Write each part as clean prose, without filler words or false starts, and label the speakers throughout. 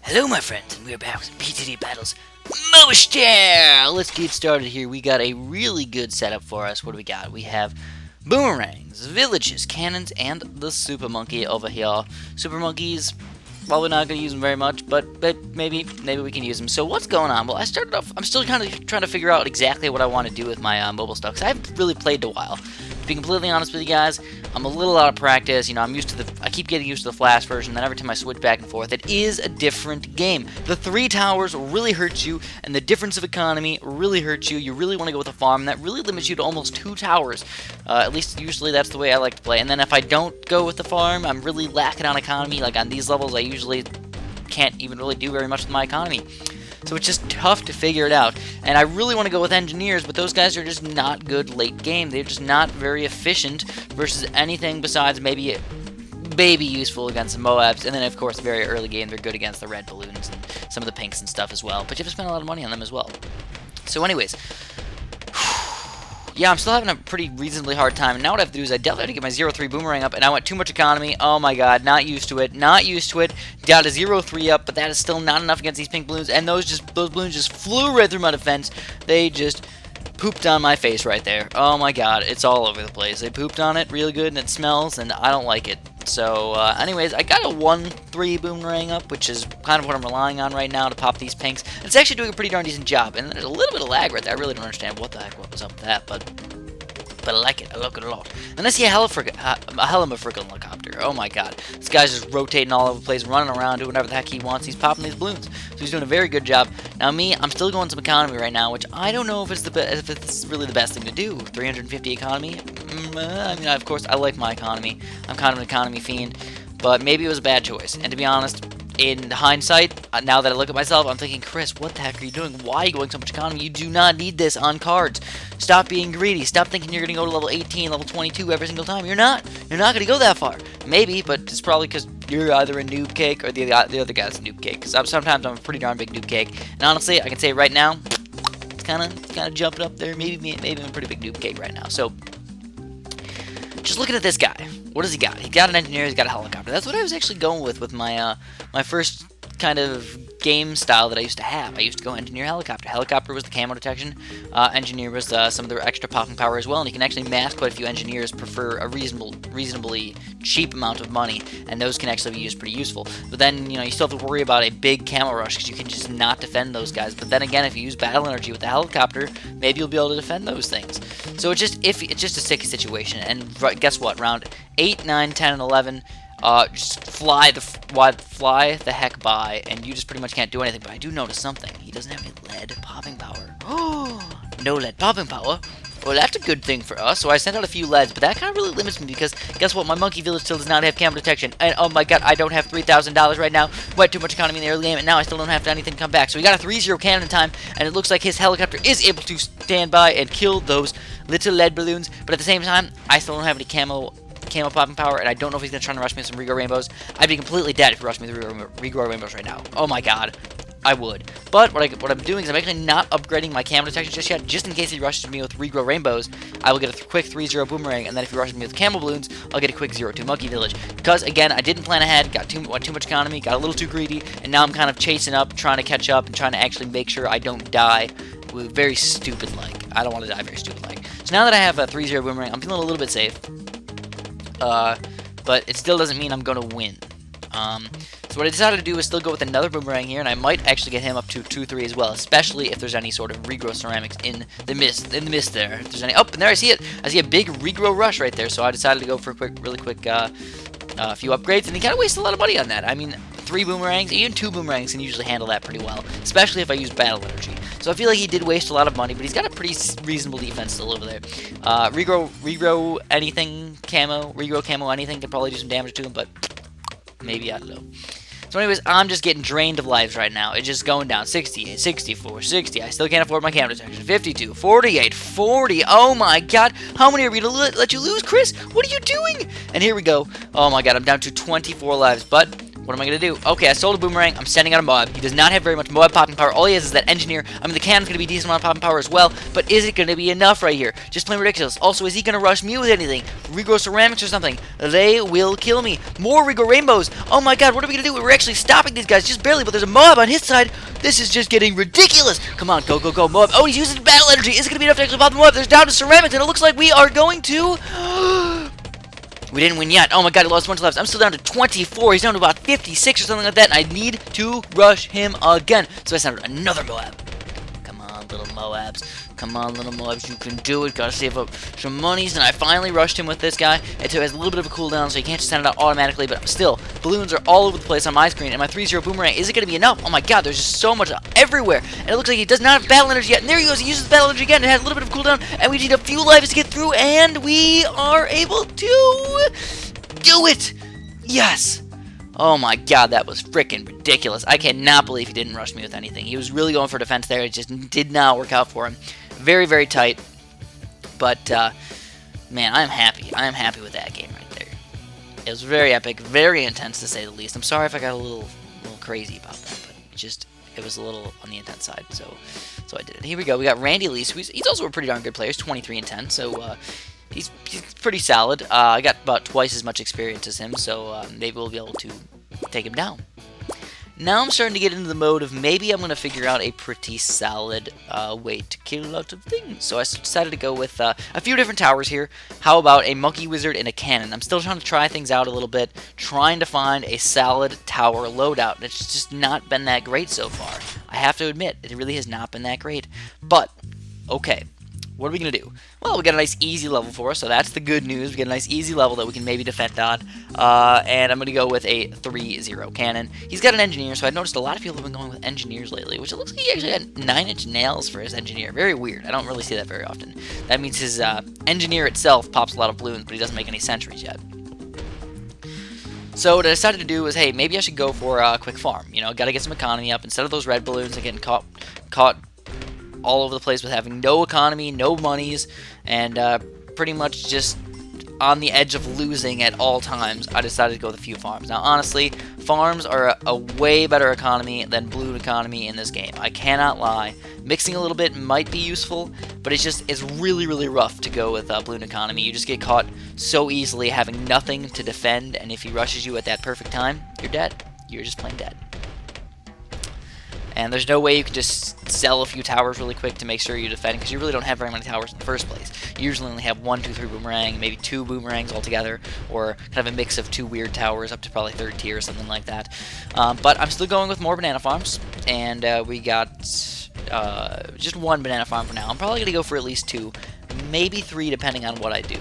Speaker 1: Hello, my friends, and we're back with BTD Battles Moisture! Let's get started here. We got a really good setup for us. What do we got? We have boomerangs, villages, cannons, and the super monkey over here. Super monkeys, probably not going to use them very much, but maybe we can use them. So what's going on? Well, I started off, I'm still kind of trying to figure out exactly what I want to do with my mobile stuff, because I haven't really played in a while. To be completely honest with you guys, I'm a little out of practice. You know, I keep getting used to the Flash version, then every time I switch back and forth, it is a different game. The 3 towers really hurt you, and the difference of economy really hurts you. You really want to go with a farm, and that really limits you to almost 2 towers. At least usually that's the way I like to play. And then if I don't go with the farm, I'm really lacking on economy. Like on these levels, I usually can't even really do very much with my economy. So it's just tough to figure it out. And I really want to go with engineers, but those guys are just not good late game. They're just not very efficient versus anything besides maybe useful against the Moabs. And then, of course, very early game, they're good against the red balloons and some of the pinks and stuff as well. But you have to spend a lot of money on them as well. So anyways, yeah, I'm still having a pretty reasonably hard time. And now what I have to do is I definitely have to get my 0-3 boomerang up, and I went too much economy. Oh my god, not used to it. Not used to it. Got a 0-3 up, but that is still not enough against these pink balloons. And those balloons just flew right through my defense. They just pooped on my face right there. Oh my god, it's all over the place. They pooped on it really good, and it smells, and I don't like it. So, anyways, I got a 1-3 boomerang up, which is kind of what I'm relying on right now to pop these pinks. And it's actually doing a pretty darn decent job. And there's a little bit of lag right there. I really don't understand what the heck was up with that, but I like it. I like it a lot. And I see a hell of a freaking helicopter. Oh my god. This guy's just rotating all over the place, running around, doing whatever the heck he wants. He's popping these balloons. So he's doing a very good job. Now me, I'm still going some economy right now, which I don't know if it's really the best thing to do. 350 economy? I mean, of course, I like my economy. I'm kind of an economy fiend. But maybe it was a bad choice. And to be honest, in hindsight, now that I look at myself, I'm thinking, Chris, what the heck are you doing? Why are you going so much economy? You do not need this on cards. Stop being greedy. Stop thinking you're going to go to level 18, level 22 every single time. You're not. You're not going to go that far. Maybe, but it's probably because you're either a noob cake or the other guy's a noob cake. Because sometimes I'm a pretty darn big noob cake. And honestly, I can say right now, it's kind of jumping up there. Maybe I'm a pretty big noob cake right now. So, just looking at this guy. What does he got? He got an engineer, he's got a helicopter. That's what I was actually going with my my first kind of game style that I used to have. I used to go engineer helicopter. Helicopter was the camo detection. Engineer was some of the extra popping power as well. And you can actually mass quite a few engineers prefer a reasonably cheap amount of money, and those can actually be used pretty useful. But then, you know, you still have to worry about a big camo rush because you can just not defend those guys. But then again, if you use battle energy with the helicopter, maybe you'll be able to defend those things. So it's just a sticky situation. And guess what? Round 8, 9, 10, and 11. Just fly the heck by, and you just pretty much can't do anything. But I do notice something. He doesn't have any lead popping power. Oh, no lead popping power. Well, that's a good thing for us. So I sent out a few leads, but that kind of really limits me because guess what? My monkey village still does not have camo detection. And oh my god, I don't have $3,000 right now. Went too much economy in the early game, and now I still don't have anything to come back. So we got a 3-0 cannon time, and it looks like his helicopter is able to stand by and kill those little lead balloons. But at the same time, I still don't have any camo popping power, and I don't know if he's going to try to rush me with some Regrow Rainbows. I'd be completely dead if he rushed me with Regrow Rainbows right now. Oh my god. I would. But what I'm doing is I'm actually not upgrading my camo detection just yet, just in case he rushes me with Regrow Rainbows. I will get a quick 3-0 boomerang, and then if he rushes me with camo balloons, I'll get a quick 0-2 monkey village. Because, again, I didn't plan ahead, went too much economy, got a little too greedy, and now I'm kind of chasing up, trying to catch up, and trying to actually make sure I don't die very stupid-like. I don't want to die very stupid-like. So now that I have a 3-0 boomerang, I'm feeling a little bit safe. But it still doesn't mean I'm going to win. So what I decided to do is still go with another boomerang here, and I might actually get him up to 2-3 as well, especially if there's any sort of regrow ceramics in the mist there. If there's any, oh, and there I see it. I see a big regrow rush right there, so I decided to go for a really quick few upgrades, and you kind of waste a lot of money on that. I mean, 3 boomerangs, even 2 boomerangs can usually handle that pretty well, especially if I use battle energy. So I feel like he did waste a lot of money, but he's got a pretty reasonable defense still over there. Regrow anything, regrow camo anything could probably do some damage to him, but maybe, I don't know. So anyways, I'm just getting drained of lives right now. It's just going down. 68, 64, 60. I still can't afford my camo detection. 52, 48, 40. Oh my god. How many are we going to let you lose, Chris? What are you doing? And here we go. Oh my god, I'm down to 24 lives. But What am I going to do? Okay, I sold a boomerang. I'm sending out a Moab. He does not have very much Moab popping power. All he has is that engineer. I mean, the cannon's going to be a decent amount of popping power as well, but is it going to be enough right here? Just plain ridiculous. Also, is he going to rush me with anything? Regrow ceramics or something? They will kill me. More Regrow rainbows. Oh my god, what are we going to do? We're actually stopping these guys just barely, but there's a Moab on his side. This is just getting ridiculous. Come on, go, go, go, Moab. Oh, he's using battle energy. Is it going to be enough to actually pop the Moab? There's down to ceramics, and it looks like we are going to... We didn't win yet. Oh my god, he lost a bunch of lives. I'm still down to 24. He's down to about 56 or something like that, and I need to rush him again. So I sent out another Moab. Come on, little Moabs. Come on, little Moabs. You can do it. Gotta save up some monies. And I finally rushed him with this guy. It has a little bit of a cooldown, so you can't just send it out automatically, but still, balloons are all over the place on my screen, and my 3-0 boomerang isn't going to be enough. Oh my god, there's just so much everywhere. And it looks like he does not have battle energy yet. And there he goes. He uses battle energy again. It has a little bit of cooldown, and we need a few lives to get through, and we are able to... do it! Yes! Oh my god, that was freaking ridiculous. I cannot believe he didn't rush me with anything. He was really going for defense there. It just did not work out for him. Very, very tight. But, man, I'm happy. I'm happy with that game right there. It was very epic, very intense to say the least. I'm sorry if I got a little crazy about that, but it was a little on the intense side, so I did it. Here we go. We got Randy Lease. He's also a pretty darn good player. He's 23 and 10, so, he's pretty solid. I got about twice as much experience as him, so maybe we'll be able to take him down. Now I'm starting to get into the mode of maybe I'm going to figure out a pretty solid way to kill a lot of things. So I decided to go with a few different towers here. How about a Monkey Wizard and a Cannon? I'm still trying to try things out a little bit, trying to find a solid tower loadout. It's just not been that great so far. I have to admit, it really has not been that great. But, okay. What are we going to do? Well, we got a nice easy level for us, so that's the good news. We got a nice easy level that we can maybe defend on. And I'm going to go with a 3-0 cannon. He's got an engineer, so I noticed a lot of people have been going with engineers lately, which it looks like he actually had 9-inch nails for his engineer. Very weird. I don't really see that very often. That means his engineer itself pops a lot of balloons, but he doesn't make any sentries yet. So what I decided to do was, hey, maybe I should go for a quick farm. You know, got to get some economy up. Instead of those red balloons and getting caught all over the place with having no economy, no monies, and pretty much just on the edge of losing at all times, I decided to go with a few farms. Now, honestly, farms are a way better economy than balloon economy in this game. I cannot lie. Mixing a little bit might be useful, but it's really, really rough to go with balloon economy. You just get caught so easily having nothing to defend, and if he rushes you at that perfect time, you're dead. You're just plain dead. And there's no way you can just sell a few towers really quick to make sure you defend, because you really don't have very many towers in the first place. You usually only have 1, 2, 3 boomerang, maybe 2 boomerangs altogether, or kind of a mix of 2 weird towers up to probably 3rd tier or something like that. But I'm still going with more banana farms, and we got just 1 banana farm for now. I'm probably going to go for at least 2, maybe 3 depending on what I do.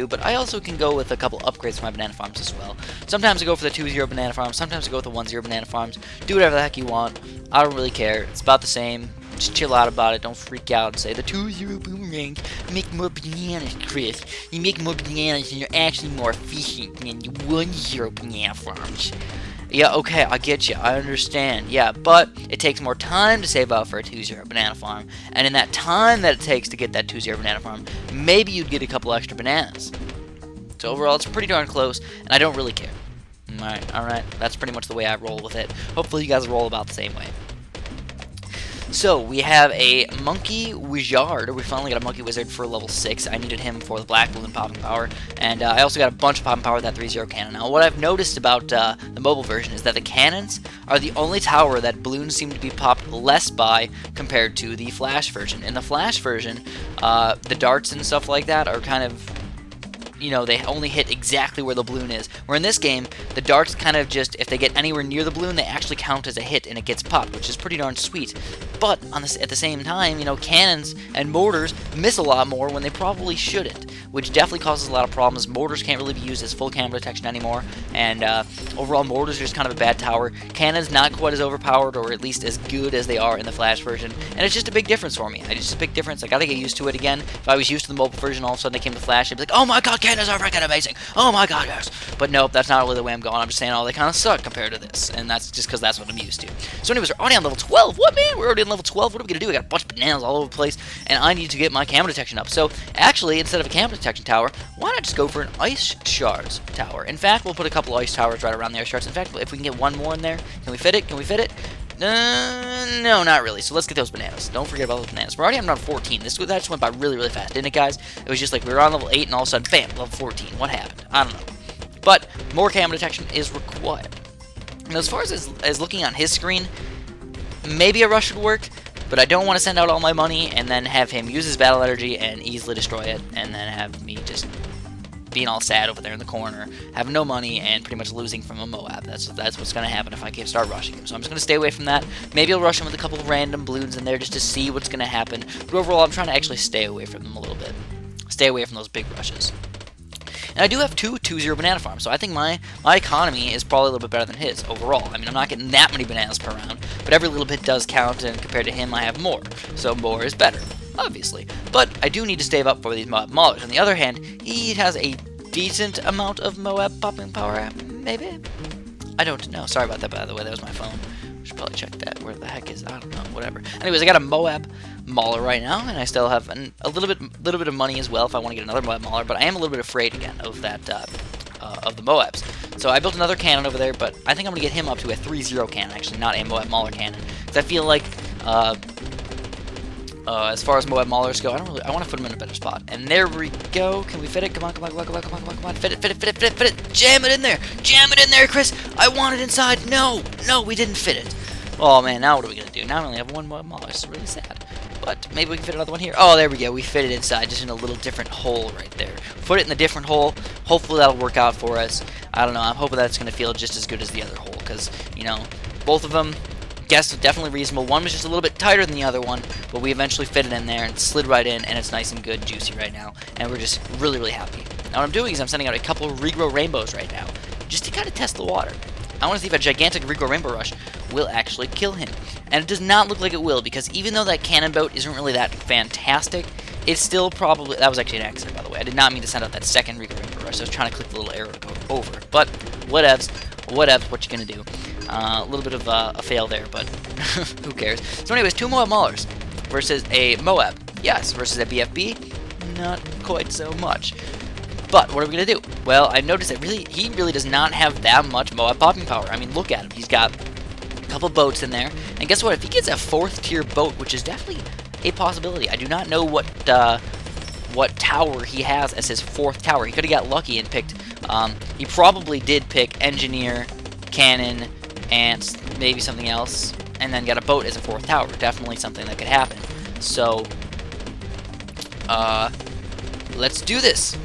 Speaker 1: But I also can go with a couple upgrades for my banana farms as well. Sometimes I go for the 2-0 banana farms, sometimes I go with the 1-0 banana farms. Do whatever the heck you want. I don't really care. It's about the same. Just chill out about it. Don't freak out and say, the 2-0 boomerangs make more bananas, Chris. You make more bananas and you're actually more efficient than you 1-0 banana farms. Yeah, okay, I get you. I understand. Yeah, but it takes more time to save up for a 2-0 banana farm. And in that time that it takes to get that 2-0 banana farm, maybe you'd get a couple extra bananas. So overall, it's pretty darn close, and I don't really care. Alright. That's pretty much the way I roll with it. Hopefully you guys roll about the same way. So, we have a Monkey Wizard. We finally got a Monkey Wizard for level 6. I needed him for the Black Balloon popping power. And I also got a bunch of popping power with that 3-0 cannon. Now, what I've noticed about the mobile version is that the cannons are the only tower that balloons seem to be popped less by compared to the Flash version. In the Flash version, the darts and stuff like that are kind of... you know, they only hit exactly where the balloon is. Where in this game, the darts kind of just, if they get anywhere near the balloon, they actually count as a hit and it gets popped, which is pretty darn sweet. But at the same time, you know, cannons and mortars miss a lot more when they probably shouldn't, which definitely causes a lot of problems. Mortars can't really be used as full camera detection anymore, and overall mortars are just kind of a bad tower. Cannons not quite as overpowered, or at least as good as they are in the Flash version, and it's just a big difference for me. It's just a big difference. I gotta get used to it again. If I was used to the mobile version, all of a sudden I came to Flash, I'd be like, oh my god, cannons are freaking amazing! Oh my god, yes! But nope, that's not really the way I'm going. I'm just saying, oh, they kind of suck compared to this, and that's just because that's what I'm used to. So anyways, we're already on level 12. What, man? We're already getting level 12. What are we going to do? I got a bunch of bananas all over the place, and I need to get my camo detection up. So, actually, instead of a camo detection tower, why not just go for an ice shards tower? In fact, we'll put a couple ice towers right around the ice shards. In fact, if we can get one more in there, can we fit it? Can we fit it? No, not really. So let's get those bananas. Don't forget about those bananas. We're already on round 14. That just went by really, really fast, didn't it, guys? It was just like we were on level 8, and all of a sudden, bam, level 14. What happened? I don't know. But more camo detection is required. Now, as far as looking on his screen, maybe a rush would work, but I don't want to send out all my money and then have him use his battle energy and easily destroy it, and then have me just being all sad over there in the corner, having no money, and pretty much losing from a Moab. That's what's going to happen if I start rushing him. So I'm just going to stay away from that. Maybe I'll rush him with a couple of random balloons in there just to see what's going to happen. But overall, I'm trying to actually stay away from them a little bit. Stay away from those big rushes. And I do have two 2-0 banana farms, so I think my economy is probably a little bit better than his overall. I mean, I'm not getting that many bananas per round, but every little bit does count, and compared to him, I have more. So more is better, obviously. But I do need to stave up for these Moab Maulers. On the other hand, he has a decent amount of Moab popping power, maybe? I don't know. Sorry about that, by the way. That was my phone. I should probably check that. Where the heck is it? I don't know. Whatever. Anyways, I got a Moab Mauler right now, and I still have a little bit of money as well if I want to get another Moab Mauler, but I am a little bit afraid again of that, of the Moabs. So I built another cannon over there, but I think I'm going to get him up to a 3-0 cannon, actually, not a Moab Mauler cannon. Because I feel like, as far as Moab Maulers go, I want to put them in a better spot. And there we go. Can we fit it? Come on. Fit it. Jam it in there, Chris. I want it inside. No, we didn't fit it. Oh, man, now what are we going to do? Now we only have one Moab Mauler. It's really sad. But maybe we can fit another one here. Oh, there we go. We fit it inside, just in a little different hole right there. Put it in the different hole. Hopefully that'll work out for us. I don't know. I'm hoping that's going to feel just as good as the other hole. Because, you know, both of them, guess, definitely reasonable. One was just a little bit tighter than the other one, but we eventually fit it in there and slid right in, and it's nice and good, juicy right now. And we're just really, really happy. Now what I'm doing is I'm sending out a couple of regrow rainbows right now, just to kind of test the water. I want to see if a gigantic regrow rainbow rush will actually kill him. And it does not look like it will, because even though that cannon boat isn't really that fantastic, it's still probably... That was actually an accident, by the way. I did not mean to send out that second regrow rainbow rush. I was trying to click the little arrow to go over. But whatevs, what you gonna do? A little bit of a fail there, but who cares? So anyways, 2 Moab Maulers versus a Moab. Yes, versus a BFB. Not quite so much. But what are we going to do? Well, I noticed that he really does not have that much Moab popping power. I mean, look at him. He's got a couple boats in there. And guess what? If he gets a 4th tier boat, which is definitely a possibility. I do not know what tower he has as his 4th tower. He could have got lucky and picked... he probably did pick Engineer, Cannon, and maybe something else, and then got a boat as a 4th tower. Definitely something that could happen. So, let's do this.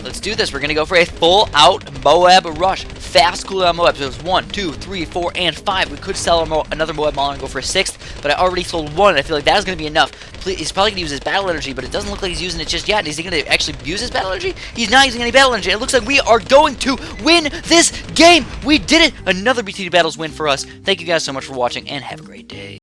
Speaker 1: We're going to go for a full-out Moab rush. Fast cooldown Moab. So it's 1, 2, 3, 4, and 5. We could sell another Moab Mauler and go for a 6th, but I already sold 1, and I feel like that is going to be enough. He's probably going to use his battle energy, but it doesn't look like he's using it just yet. Is he going to actually use his battle energy? He's not using any battle energy. It looks like we are going to win this game. We did it. Another BTD Battles win for us. Thank you guys so much for watching, and have a great day.